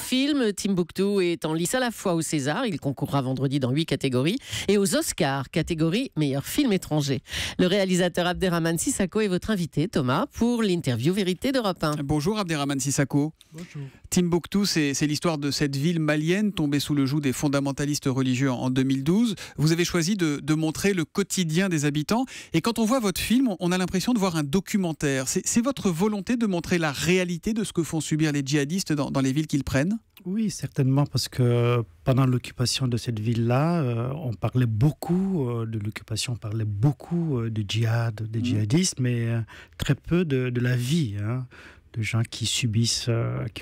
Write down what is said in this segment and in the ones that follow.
film, Timbuktu, est en lice à la fois au César, il concourra vendredi dans 8 catégories, et aux Oscars, catégorie meilleur film étranger. Le réalisateur Abderrahmane Sissako est votre invité, Thomas, pour l'interview Vérité d'Europe 1. Bonjour Abderrahmane Sissako. Bonjour. Timbuktu, c'est l'histoire de cette ville malienne tombée sous le joug des fondamentalistes religieux en 2012. Vous avez choisi de montrer le quotidien des habitants. Et quand on voit votre film, on a l'impression de voir un documentaire. C'est votre volonté de montrer la réalité de ce que font subir les djihadistes dans les villes qu'ils prennent ? Oui, certainement, parce que pendant l'occupation de cette ville-là, on parlait beaucoup de l'occupation, on parlait beaucoup de djihad, des djihadistes, mais très peu de la vie, de gens qui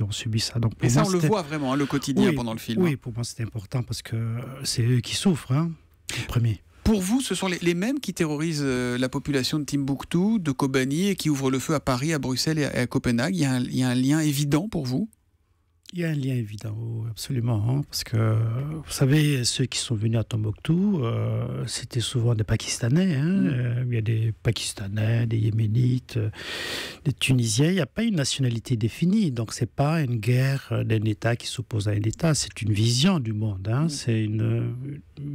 ont subi ça. Donc, et ça, on le voit vraiment, le quotidien pendant le film. Oui, pour moi, c'est important parce que c'est eux qui souffrent, le premier. Pour vous, ce sont les mêmes qui terrorisent la population de Timbuktu, de Kobani, et qui ouvrent le feu à Paris, à Bruxelles et à Copenhague. Il y a un lien évident pour vous ? Il y a un lien évident, absolument, parce que, vous savez, ceux qui sont venus à Tombouctou, c'était souvent des Pakistanais. Il y a des Pakistanais, des Yéménites, des Tunisiens. Il n'y a pas une nationalité définie. Donc, ce n'est pas une guerre d'un État qui s'oppose à un État. C'est une vision du monde. C'est une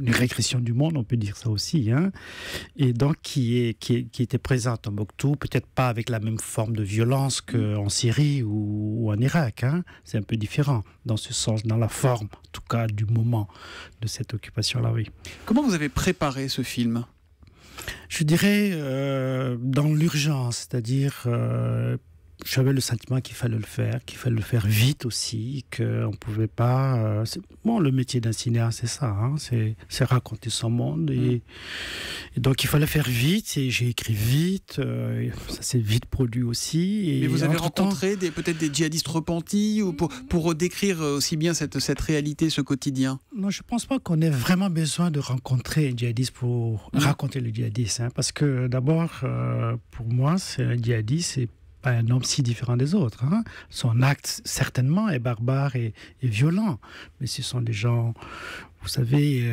régression du monde, on peut dire ça aussi. Et donc, qui était présente à Tombouctou, peut-être pas avec la même forme de violence qu'en Syrie ou en Irak. C'est un peu différent dans ce sens, dans la forme, en tout cas du moment de cette occupation-là, oui. Comment vous avez préparé ce film ? Je dirais dans l'urgence, c'est-à-dire j'avais le sentiment qu'il fallait le faire vite aussi, qu'on ne pouvait pas... le métier d'un cinéaste, c'est ça, c'est raconter son monde. Et donc, il fallait faire vite, et j'ai écrit vite, ça s'est vite produit aussi. Mais vous avez rencontré peut-être des djihadistes repentis ou pour décrire aussi bien cette réalité, ce quotidien ? Non, je ne pense pas qu'on ait vraiment besoin de rencontrer un djihadiste pour raconter le djihadiste. Parce que d'abord, pour moi, c'est un djihadiste, c'est pas un homme si différent des autres. Son acte, certainement, est barbare et violent. Mais ce sont des gens... Vous savez,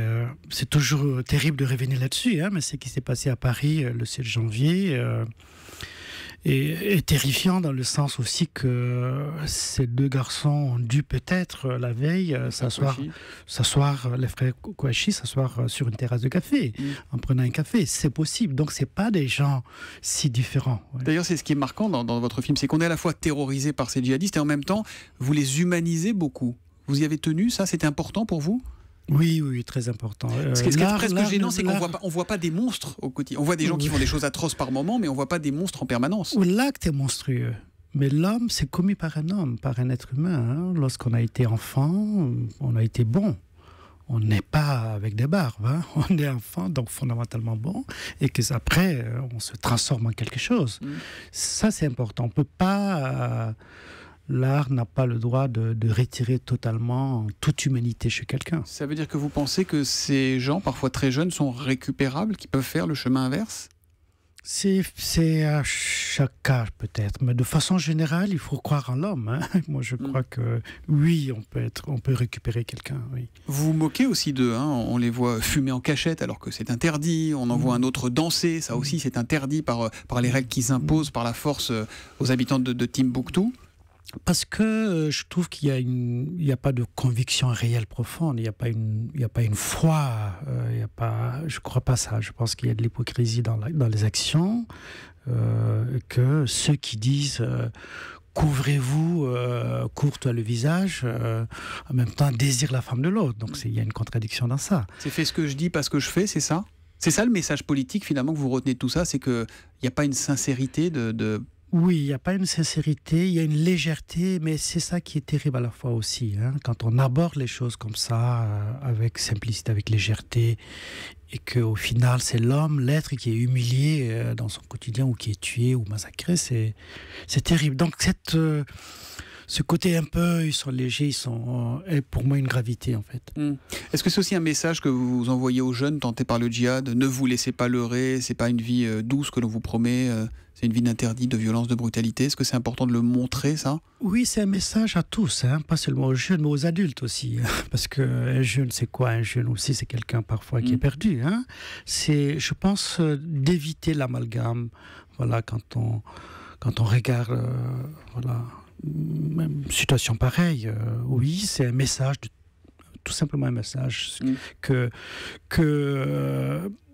c'est toujours terrible de revenir là-dessus, mais ce qui s'est passé à Paris le 7 janvier est terrifiant dans le sens aussi que ces deux garçons ont dû peut-être la veille s'asseoir, les frères Kouachi, s'asseoir sur une terrasse de café en prenant un café. C'est possible. Donc, c'est pas des gens si différents. Ouais. D'ailleurs, c'est ce qui est marquant dans votre film, c'est qu'on est à la fois terrorisé par ces djihadistes et en même temps, vous les humanisez beaucoup. Vous y avez tenu, ça, c'était important pour vous ? Oui, très important. Ce qui est presque gênant, c'est qu'on voit pas des monstres au quotidien. On voit des gens qui font des choses atroces par moment, mais on voit pas des monstres en permanence. L'acte est monstrueux. Mais l'homme, c'est commis par un homme, par un être humain. Lorsqu'on a été enfant, on a été bon. On n'est pas avec des barbes. On est enfant, donc fondamentalement bon. Et qu'après, on se transforme en quelque chose. Ça, c'est important. On peut pas... L'art n'a pas le droit de retirer totalement toute humanité chez quelqu'un. Ça veut dire que vous pensez que ces gens, parfois très jeunes, sont récupérables, qui peuvent faire le chemin inverse ? C'est à chaque cas peut-être, mais de façon générale, il faut croire en l'homme. Moi, je crois que oui, on peut récupérer quelqu'un. Oui. Vous vous moquez aussi d'eux. On les voit fumer en cachette alors que c'est interdit. On en voit un autre danser. Ça aussi, c'est interdit par les règles qui s'imposent par la force aux habitants de Timbuktu. Parce que je trouve qu'il y a pas de conviction réelle profonde, il y a pas une foi, je crois pas ça. Je pense qu'il y a de l'hypocrisie dans les actions, que ceux qui disent couvrez-vous, couvre-toi le visage, en même temps désirent la femme de l'autre. Donc il y a une contradiction dans ça. C'est fait ce que je dis, pas ce que je fais, c'est ça ? C'est ça le message politique finalement que vous retenez de tout ça, c'est qu'il n'y a pas une sincérité de... Oui, il n'y a pas une sincérité, il y a une légèreté, mais c'est ça qui est terrible à la fois aussi. Quand on aborde les choses comme ça, avec simplicité, avec légèreté, et qu'au final, c'est l'homme, l'être qui est humilié dans son quotidien, ou qui est tué, ou massacré, c'est terrible. Donc ce côté un peu, ils sont légers, est pour moi une gravité en fait. Est-ce que c'est aussi un message que vous envoyez aux jeunes tentés par le djihad ? Ne vous laissez pas leurrer, c'est pas une vie douce que l'on vous promet, c'est une vie d'interdit, de violence, de brutalité. Est-ce que c'est important de le montrer, ça ? Oui, c'est un message à tous, pas seulement aux jeunes, mais aux adultes aussi. Parce qu'un jeune, c'est quoi ? Un jeune aussi, c'est quelqu'un parfois qui est perdu. C'est, je pense, d'éviter l'amalgame. Voilà, quand on regarde situation pareille. Oui, c'est un message, tout simplement un message que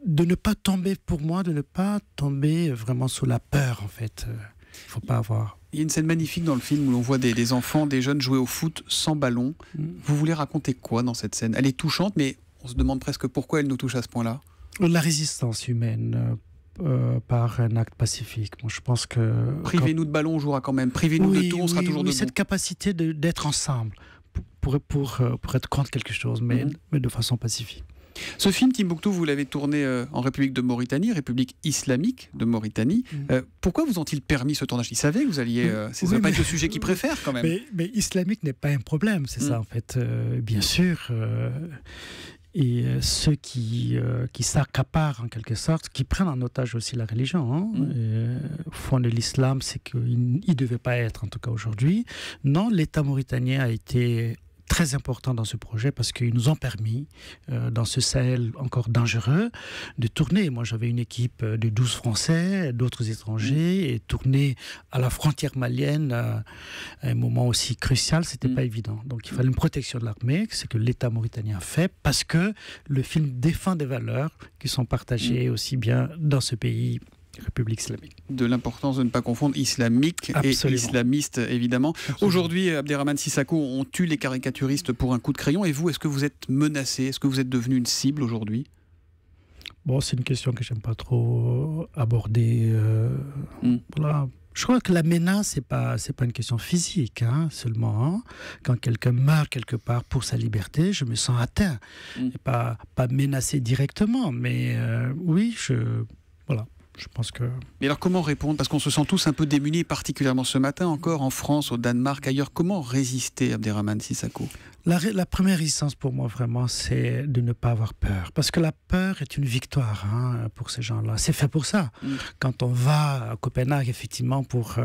de ne pas tomber, pour moi, de ne pas tomber vraiment sous la peur, en fait. Il ne faut pas avoir... Il y a une scène magnifique dans le film où l'on voit des enfants, des jeunes jouer au foot sans ballon. Vous voulez raconter quoi dans cette scène? Elle est touchante, mais on se demande presque pourquoi elle nous touche à ce point-là. La résistance humaine par un acte pacifique. Moi, je pense que... Privez-nous de ballon, on jouera quand même. Privez-nous de tout, on sera toujours debout. Cette capacité d'être ensemble pour être contre quelque chose, mais de façon pacifique. Ce film, Timbuktu, vous l'avez tourné en République de Mauritanie, République islamique de Mauritanie. Pourquoi vous ont-ils permis ce tournage? Ils savaient que vous alliez... ça ne va pas être le sujet qu'ils préfèrent quand même. Mais islamique n'est pas un problème, c'est ça en fait. Bien sûr. Et ceux qui s'accaparent en quelque sorte, qui prennent en otage aussi la religion, font de l'islam, c'est qu'il ne devait pas être, en tout cas aujourd'hui. Non, l'État mauritanien a été très important dans ce projet parce qu'ils nous ont permis, dans ce Sahel encore dangereux, de tourner. Moi, j'avais une équipe de 12 Français, d'autres étrangers, et tourner à la frontière malienne à un moment aussi crucial, c'était pas évident. Donc, il fallait une protection de l'armée, c'est que l'État mauritanien fait, parce que le film défend des valeurs qui sont partagées aussi bien dans ce pays, République islamique. De l'importance de ne pas confondre islamique et islamiste, évidemment. Aujourd'hui, Abderrahmane Sissako, on tue les caricaturistes pour un coup de crayon. Et vous, est-ce que vous êtes menacé? Est-ce que vous êtes devenu une cible aujourd'hui? Bon, c'est une question que j'aime pas trop aborder. Voilà. Je crois que la menace, c'est pas une question physique seulement. Quand quelqu'un meurt quelque part pour sa liberté, je me sens atteint. Et pas menacé directement, mais oui, voilà. Je pense que... Mais alors comment répondre? Parce qu'on se sent tous un peu démunis, particulièrement ce matin encore, en France, au Danemark, ailleurs. Comment résister, Abderrahmane Sissako? La première résistance pour moi, vraiment, c'est de ne pas avoir peur. Parce que la peur est une victoire pour ces gens-là. C'est fait pour ça. Quand on va à Copenhague, effectivement, pour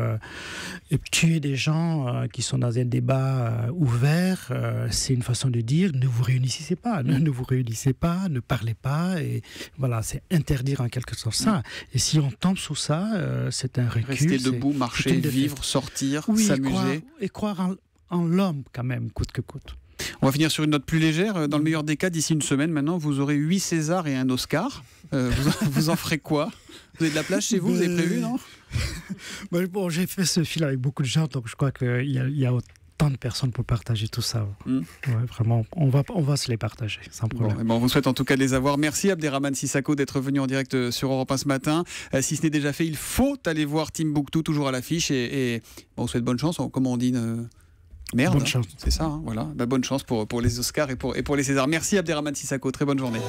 tuer des gens qui sont dans un débat ouvert, c'est une façon de dire ne vous réunissez pas, ne vous réunissez pas, ne parlez pas. Et voilà, c'est interdire en quelque sorte ça. Et si on tombe sous ça, c'est un recul. Rester debout, marcher, vivre, sortir, s'amuser. Et croire en l'homme, quand même, coûte que coûte. On va finir sur une note plus légère. Dans le meilleur des cas, d'ici une semaine, maintenant, vous aurez 8 Césars et un Oscar. Vous en ferez quoi? Vous avez de la place chez vous? Vous avez prévu, non? Bon, j'ai fait ce film avec beaucoup de gens, donc je crois qu'il y a autant de personnes pour partager tout ça. Ouais, vraiment, on va se les partager, sans problème. On vous souhaite en tout cas de les avoir. Merci Abderrahmane Sissako d'être venu en direct sur Europe 1 ce matin. Si ce n'est déjà fait, il faut aller voir Timbuktu, toujours à l'affiche. Et on vous souhaite bonne chance. Comment on dit Merde, bonne chance. C'est ça, voilà. Bonne chance pour les Oscars et pour les Césars. Merci Abderrahmane Sissako, très bonne journée.